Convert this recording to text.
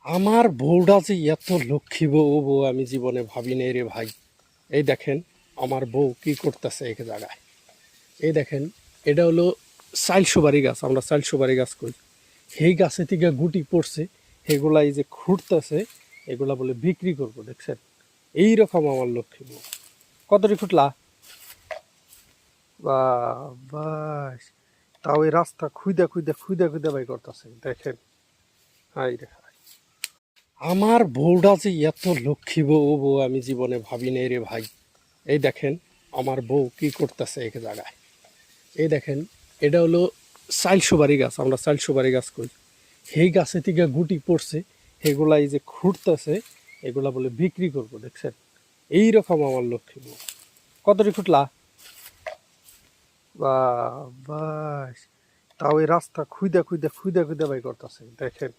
আমার বউটা যে এত লক্ষ্মী বউ আমি জীবনে ভাবি নাই রে ভাই। এই দেখেন আমার বউ কি করতেছে এক জায়গায়। এই দেখেন, এটা হলো চাইল সুপারি গাছ, আমরা চাইল সুপারি গাছ করি। সেই গাছে থেকে গুটি পড়ছে, সেগুলা এই যে খুঁড়তেছে, এগুলা বলে বিক্রি করবো। দেখছেন, এই রকম আমার লক্ষ্মী বউ। কতটি খুঁটলা? বা বাস, তাও এই রাস্তা খুঁদা খুঁদা খুঁদা খুঁদা বাই করতেছে। দেখেন, হাই রে হাই। আমার বউটা যে এত লক্ষ্মী বউ আমি জীবনে ভাবি নাই রে ভাই। এই দেখেন আমার বউ কি করতেছে এক জায়গায়। এই দেখেন, এটা হলো চাইল সুপারি গাছ, আমরা চাইল সুপারি গাছ করি। সেই গাছে থেকে গুটি পড়ছে, সেগুলা এই যে খুঁড়তেছে, এগুলা বলে বিক্রি করবো। দেখছেন, এই রকম আমার লক্ষ্মী বউ। কতটি খুঁটলা? বা বাস, তাও এই রাস্তা খুঁদা খুঁদা খুঁদা খুঁদা বাই করতেছে। দেখেন,